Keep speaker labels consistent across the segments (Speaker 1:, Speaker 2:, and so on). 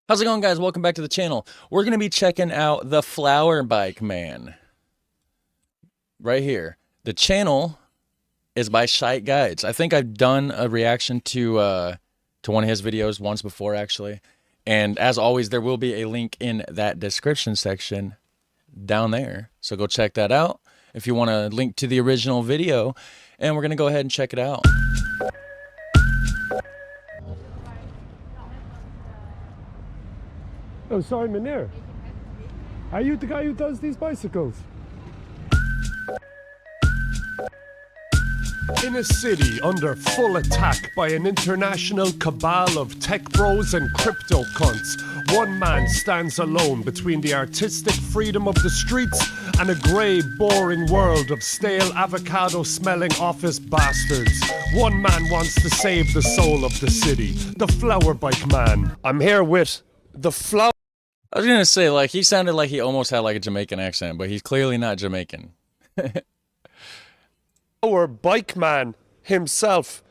Speaker 1: How's it going, guys? Welcome back to the channel. We're going to be checking out the Flower Bike Man right here. The channel is by Shite Guides. I think I've done a reaction to one of his videos once before, actually. And as always, there will be a link in that description section down there. So go check that out if you want a link to the original video. And we're going to go ahead and check it out.
Speaker 2: Oh, Simon there. Are you the guy who does these bicycles? In a city under full attack by an international cabal of tech bros and crypto cunts, one man stands alone between the artistic freedom of the streets and a grey, boring world of stale avocado-smelling office bastards. One man wants to save the soul of the city, the Flower Bike Man. I'm here with the Flower...
Speaker 1: I was going to say, like, he sounded like he almost had like a Jamaican accent, but he's clearly not Jamaican.
Speaker 2: Our bike man himself.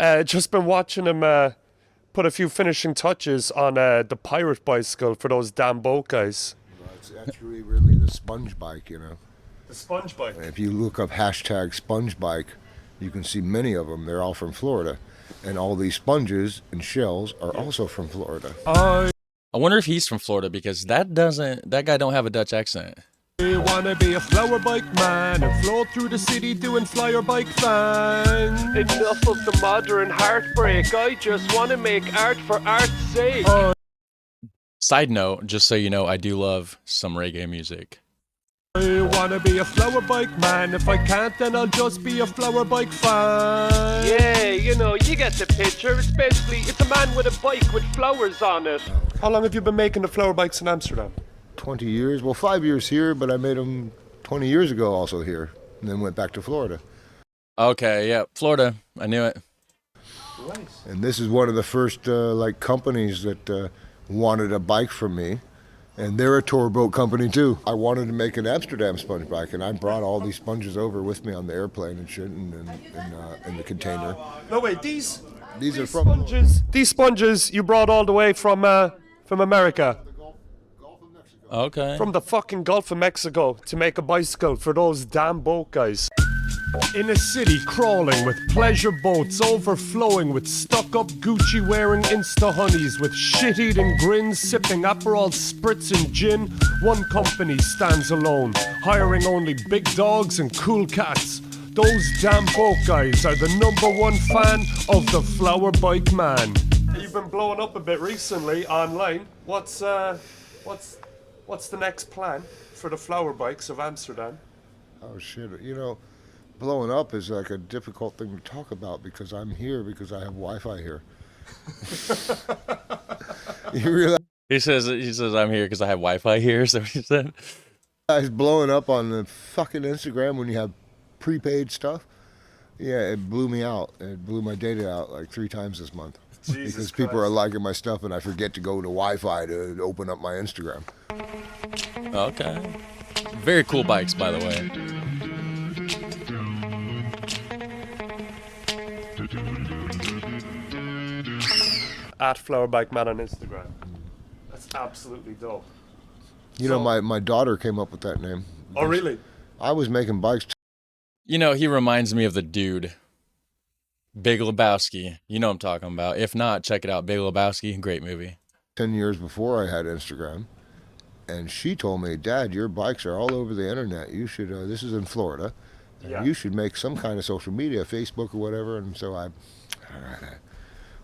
Speaker 2: Just been watching him put a few finishing touches on the pirate bicycle for those damn boat guys.
Speaker 3: Well, it's actually really the sponge bike, you know.
Speaker 2: The sponge bike.
Speaker 3: If you look up hashtag sponge bike, you can see many of them. They're all from Florida. And all these sponges and shells are also from Florida.
Speaker 1: I wonder if he's from Florida, because that guy don't have a Dutch accent.
Speaker 2: I wanna be a flower bike man and float through the city doing flyer bike things. Enough of the modern heartbreak. I just wanna make art for art's sake.
Speaker 1: Side note, just so you know, I do love some reggae music.
Speaker 2: I wanna be a flower bike man. If I can't, then I'll just be a flower bike fan. Yeah, you know, you get the picture. It's a man with a bike with flowers on it. How long have you been making the flower bikes in Amsterdam?
Speaker 3: 20 years, well 5 years here, but I made them 20 years ago also here. And then went back to Florida.
Speaker 1: Okay, yeah, Florida. I knew it.
Speaker 3: Nice. And this is one of the first like companies that wanted a bike from me. And they're a tour boat company too. I wanted to make an Amsterdam sponge bike, and I brought all these sponges over with me on the airplane and shit, and in the container.
Speaker 2: No wait, these
Speaker 3: are from
Speaker 2: sponges. These sponges you brought all the way from America.
Speaker 3: the Gulf of Mexico.
Speaker 1: Okay.
Speaker 2: From the fucking Gulf of Mexico to make a bicycle for those damn boat guys. In a city crawling with pleasure boats overflowing with stuck-up Gucci-wearing Insta-honeys with shit-eating grins sipping Aperol Spritz and gin, one company stands alone, hiring only big dogs and cool cats. Those damn boat guys are the #1 fan of the Flower Bike Man. You've been blowing up a bit recently online. What's the next plan for the Flower Bikes of Amsterdam?
Speaker 3: Oh shit, you know, blowing up is like a difficult thing to talk about because I'm here because I have Wi-Fi here. You realize
Speaker 1: He says I'm here because I have Wi-Fi here. Is that what he said?
Speaker 3: it's blowing up on the fucking Instagram when you have prepaid stuff? Yeah, it blew me out. It blew my data out like 3 times this month.
Speaker 2: Jesus
Speaker 3: because people
Speaker 2: Christ.
Speaker 3: are liking my stuff and I forget to go to Wi-Fi to open up my Instagram.
Speaker 1: Okay. Very cool bikes, by the way.
Speaker 2: At Flower Bike Man on Instagram. That's absolutely dope.
Speaker 3: You know, my daughter came up with that name.
Speaker 2: Oh, really?
Speaker 3: I was making bikes
Speaker 1: You know, he reminds me of the dude, Big Lebowski. You know what I'm talking about. If not, check it out. Big Lebowski, great movie.
Speaker 3: 10 years before I had Instagram. And she told me, Dad, your bikes are all over the internet. You should, this is in Florida. And
Speaker 2: Yeah.
Speaker 3: You should make some kind of social media, Facebook or whatever. And so I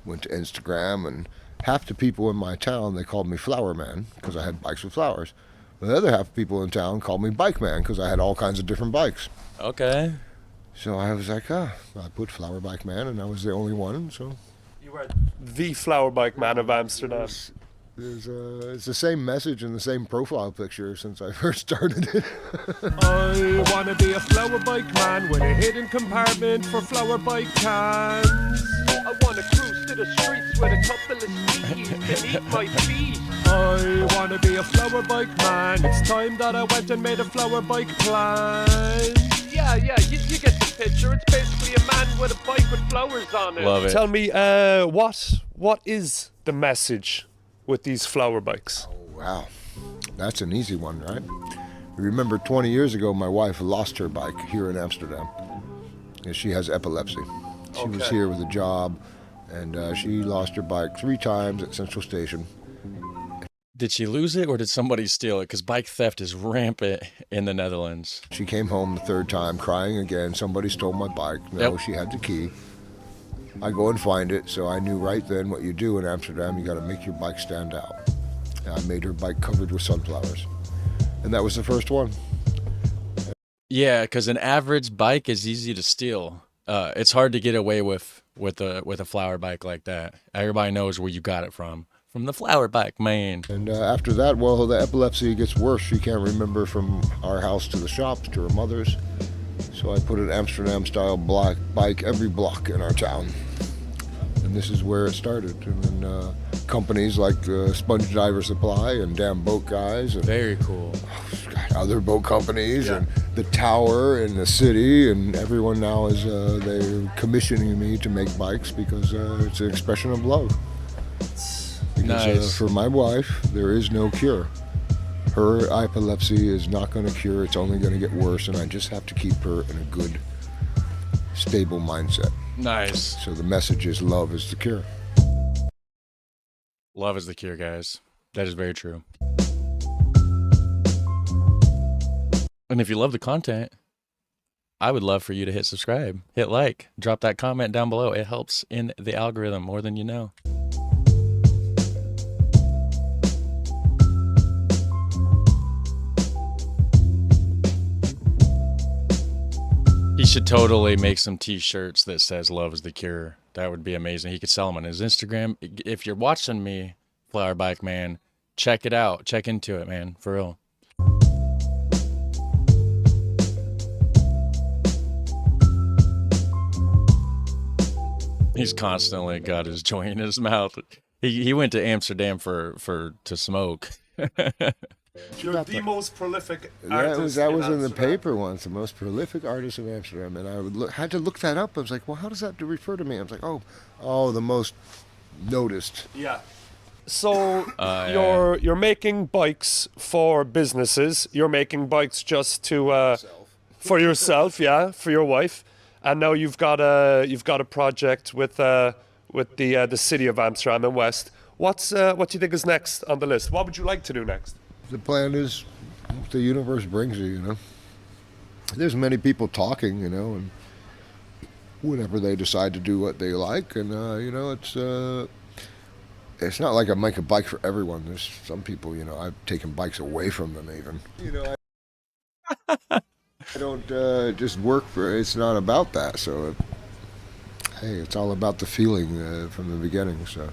Speaker 3: went to Instagram, and half the people in my town, they called me Flower Man because I had bikes with flowers. The other half of people in town called me Bike Man because I had all kinds of different bikes.
Speaker 1: Okay.
Speaker 3: So I was like, I put Flower Bike Man, and I was the only one. So
Speaker 2: You were the Flower Bike Man of Amsterdam.
Speaker 3: it's the same message and the same profile picture since I first started it.
Speaker 2: I wanna be a flower bike man with a hidden compartment for flower bike cans. I wanna cruise to the streets with a couple of skis beneath my feet. I wanna be a flower bike man. It's time that I went and made a flower bike plan. Yeah, you get the picture. It's basically a man with a bike with flowers on it.
Speaker 1: Love it.
Speaker 2: Tell me, what is the message with these flower bikes?
Speaker 3: Wow, that's an easy one, right? Remember 20 years ago, my wife lost her bike here in Amsterdam. And she has epilepsy. She was
Speaker 2: Okay.
Speaker 3: here with a job, and she lost her bike 3 times at Central Station.
Speaker 1: Did she lose it or did somebody steal it? Because bike theft is rampant in the Netherlands.
Speaker 3: She came home the 3rd time crying again. Somebody stole my bike. No,
Speaker 1: Yep.
Speaker 3: she had the key. I go and find it, so I knew right then what you do in Amsterdam. You got to make your bike stand out. And I made her bike covered with sunflowers, and that was the first one.
Speaker 1: Yeah, because an average bike is easy to steal. It's hard to get away with a flower bike like that. Everybody knows where you got it from the flower bike man.
Speaker 3: And after that, well, the epilepsy gets worse. She can't remember from our house to the shops to her mother's. So I put an Amsterdam-style black bike every block in our town. And this is where it started. And then companies like Sponge Diver Supply and Damn Boat Guys and
Speaker 1: Very cool.
Speaker 3: other boat companies
Speaker 2: Yeah.
Speaker 3: and the Tower and the city, and everyone now is they're commissioning me to make bikes because it's an expression of love. Because
Speaker 1: Nice.
Speaker 3: for my wife, there is no cure. Her epilepsy is not going to cure. It's only going to get worse, and I just have to keep her in a good, stable mindset.
Speaker 1: Nice.
Speaker 3: So the message is love is the cure.
Speaker 1: Love is the cure, guys. That is very true. And if you love the content, I would love for you to hit subscribe, hit like, drop that comment down below. It helps in the algorithm more than you know. He should totally make some t-shirts that says love is the cure. That would be amazing. He could sell them on his Instagram. If you're watching me, Flower Bike Man, check it out. Check into it, man. For real. He's constantly got his joint in his mouth. He went to Amsterdam to smoke.
Speaker 2: You're the most prolific
Speaker 3: That was
Speaker 2: artist
Speaker 3: in the
Speaker 2: Amsterdam.
Speaker 3: paper once, the most prolific artist in Amsterdam, and I had to look that up. I was like, well, how does that refer to me? I was like, oh, the most noticed.
Speaker 2: Yeah. So
Speaker 1: yeah.
Speaker 2: you're making bikes for businesses. You're making bikes just to for yourself, yeah, for your wife. And now you've got a project with the city of Amsterdam and West. What do you think is next on the list? What would you like to do next?
Speaker 3: The plan is what the universe brings you, There's many people talking, and whenever they decide to do what they like, and, it's not like I make a bike for everyone. There's some people, I've taken bikes away from them even. I don't just work for, it's not about that. So, hey, it's all about the feeling from the beginning. So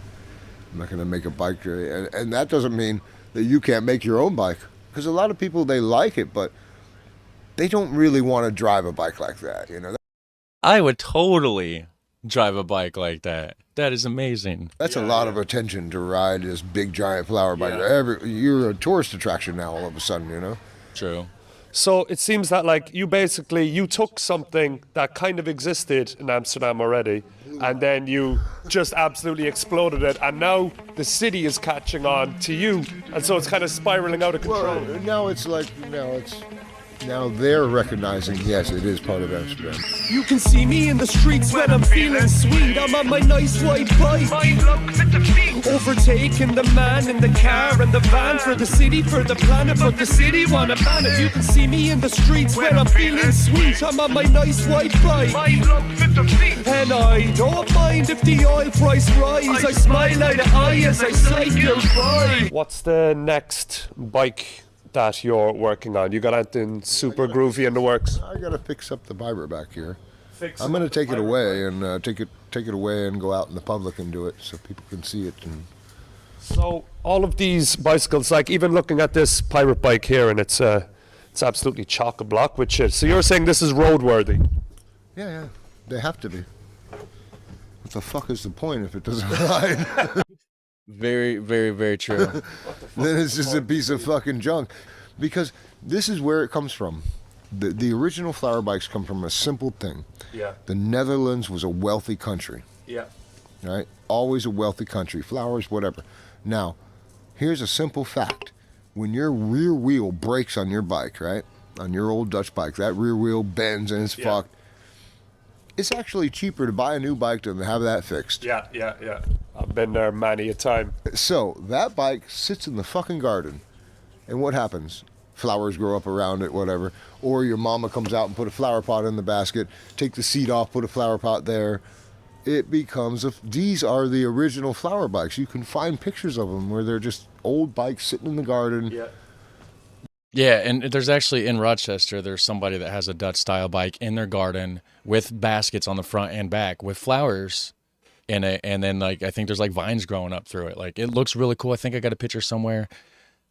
Speaker 3: I'm not going to make a bike. And that doesn't mean that you can't make your own bike. Because a lot of people, they like it, but they don't really want to drive a bike like that,
Speaker 1: I would totally drive a bike like that. That is amazing.
Speaker 3: That's a lot of attention to ride this big giant flower bike.
Speaker 2: Yeah.
Speaker 3: You're a tourist attraction now all of a sudden,
Speaker 1: True.
Speaker 2: So it seems that like you took something that kind of existed in Amsterdam already, and then you just absolutely exploded it, and now the city is catching on to you, and so it's kind of spiraling out of control.
Speaker 3: Well, now they're recognizing, yes, it is part of Amsterdam.
Speaker 4: You can see me in the streets when I'm feeling sweet. I'm on my nice white bike, overtaking the man in the car and the van, for the city, for the planet, but the city wanna ban it. You can see me in the streets when I'm feeling sweet. I'm on my nice white bike, and I don't mind if the oil price rise. I smile eye to eye as I cycle by.
Speaker 2: What's the next bike that you're working on? You got anything super groovy in the works?
Speaker 3: I gotta fix up the Viber back here. I'm gonna take it away and take it away and go out in the public and do it so people can see it. And
Speaker 2: So all of these bicycles, like even looking at this pirate bike here, and it's absolutely chock-a-block with shit. So you're saying this is roadworthy?
Speaker 3: yeah, they have to be. What the fuck is the point if it doesn't ride?
Speaker 1: Very, very, very true.
Speaker 3: Then it's just a piece of fucking junk. Because this is where it comes from. The original flower bikes come from a simple thing.
Speaker 2: Yeah.
Speaker 3: The Netherlands was a wealthy country,
Speaker 2: Yeah.
Speaker 3: right? Always a wealthy country. Flowers, whatever. Now, Here's a simple fact. When your rear wheel breaks on your bike, right? On your old Dutch bike, that rear wheel bends and it's fucked. It's actually cheaper to buy a new bike than to have that fixed.
Speaker 2: Yeah. I've been there many a time.
Speaker 3: So that bike sits in the fucking garden. And what happens? Flowers grow up around it, whatever. Or your mama comes out and put a flower pot in the basket, take the seat off, put a flower pot there. It becomes these are the original flower bikes. You can find pictures of them where they're just old bikes sitting in the garden.
Speaker 1: Yeah, and there's actually in Rochester, there's somebody that has a Dutch style bike in their garden with baskets on the front and back with flowers in it, and then like I think there's like vines growing up through it. Like it looks really cool. I think I got a picture somewhere.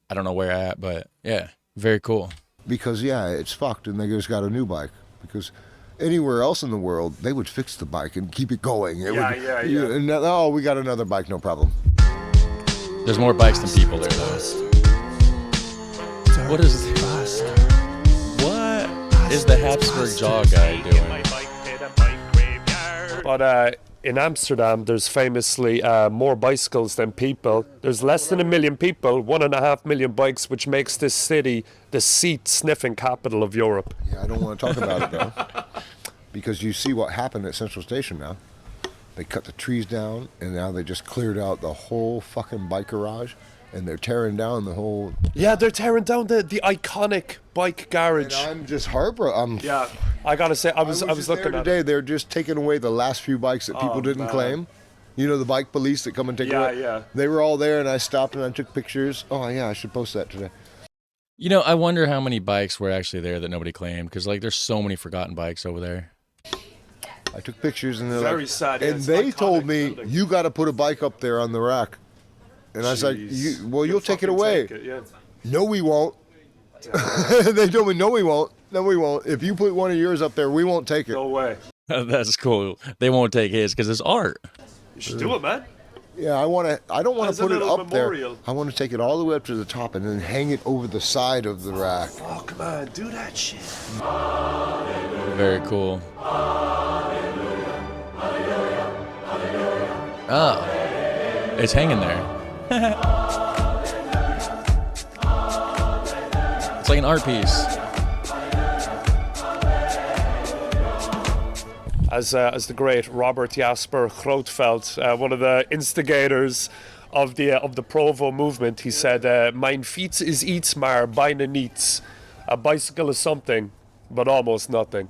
Speaker 1: I don't know where at, but yeah, very cool.
Speaker 3: Because it's fucked and they just got a new bike. Because anywhere else in the world, they would fix the bike and keep it going. And, oh, we got another bike, no problem.
Speaker 1: There's more bikes than people there, though. What is the Habsburg Jaw guy doing?
Speaker 2: But in Amsterdam, there's famously more bicycles than people. There's less than 1 million people, 1.5 million bikes, which makes this city the seat-sniffing capital of Europe.
Speaker 3: Yeah, I don't want to talk about it, though. Because you see what happened at Central Station now. They cut the trees down, and now they just cleared out the whole fucking bike garage, and they're tearing down the whole...
Speaker 2: Yeah, they're tearing down the iconic bike garage.
Speaker 3: And I'm just heartbroken.
Speaker 2: Yeah, I gotta say, I was looking
Speaker 3: there
Speaker 2: at
Speaker 3: today.
Speaker 2: it.
Speaker 3: They're just taking away the last few bikes that people didn't claim. You know, the bike police that come and take away?
Speaker 2: Yeah.
Speaker 3: They were all there, and I stopped and I took pictures. Oh, yeah, I should post that today.
Speaker 1: You know, I wonder how many bikes were actually there that nobody claimed, because like there's so many forgotten bikes over there.
Speaker 3: I took pictures, and they're
Speaker 2: Very sad.
Speaker 3: and they told me, you got to put a bike up there on the rack. And I was like, you'll take it away. No, we won't. They told me, no, we won't. No, we won't. If you put one of yours up there, we won't take it.
Speaker 2: No way.
Speaker 1: That's cool. They won't take his because it's art.
Speaker 2: You should do it, man.
Speaker 3: Yeah, I don't want
Speaker 2: As
Speaker 3: to
Speaker 2: a
Speaker 3: put it
Speaker 2: little
Speaker 3: up
Speaker 2: memorial.
Speaker 3: there. I want to take it all the way up to the top and then hang it over the side of the rack.
Speaker 2: Oh, come on, do that shit.
Speaker 1: Very cool. Oh, it's hanging there. It's like an art piece.
Speaker 2: As the great Robert Jasper Grootveld, one of the instigators of the Provo movement, he said, "Mijn fiets is iets, maar bijna niets." A bicycle is something, but almost nothing.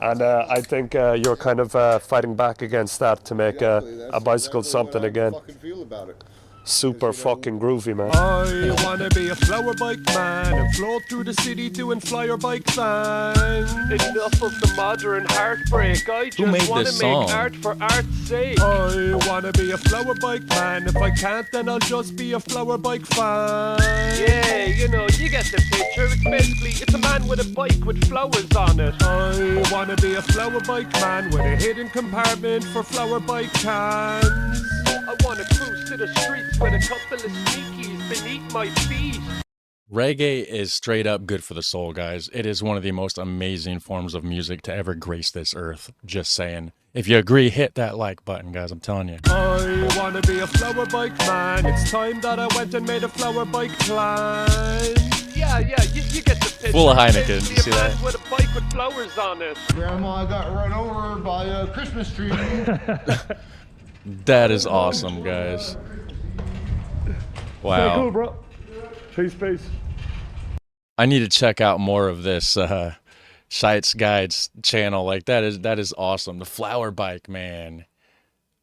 Speaker 2: And I think you're kind of fighting back against that to make a bicycle something again.
Speaker 3: Feel about it.
Speaker 2: Super fucking groovy, man.
Speaker 4: I wanna be a flower bike man and float through the city doing flyer bike things.
Speaker 2: Enough of the modern heartbreak. I
Speaker 1: Who made
Speaker 2: just wanna
Speaker 1: this
Speaker 2: make
Speaker 1: song?
Speaker 2: art for art's sake.
Speaker 4: I wanna be a flower bike man. If I can't, then I'll just be a flower bike fan.
Speaker 2: Yeah, you know, you get the picture. It's a man with a bike with flowers on it.
Speaker 4: I wanna be a flower bike man with a hidden compartment for flower bike cans.
Speaker 2: I wanna cruise to the streets with a couple of sneakies beneath my feet.
Speaker 1: Reggae is straight up good for the soul, guys. It is one of the most amazing forms of music to ever grace this earth. Just saying. If you agree, hit that like button, guys. I'm telling you.
Speaker 4: I wanna be a flower bike man. It's time that I went and made a flower bike plan.
Speaker 2: Yeah, you get the picture.
Speaker 1: Full of Heineken,
Speaker 2: Basically
Speaker 1: you see
Speaker 2: a man
Speaker 1: that?
Speaker 2: with a bike with flowers on it.
Speaker 3: Grandma got run over by a Christmas tree.
Speaker 1: That is awesome, guys. Wow.
Speaker 2: Cool, bro. Peace.
Speaker 1: I need to check out more of this Shites Guides channel. Like that is awesome. The flower bike, man.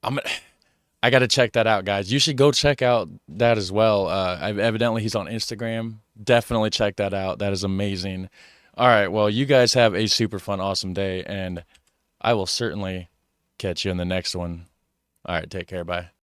Speaker 1: I got to check that out, guys. You should go check out that as well. Evidently he's on Instagram. Definitely check that out. That is amazing. All right, well, you guys have a super fun, awesome day, and I will certainly catch you in the next one. All right, take care. Bye.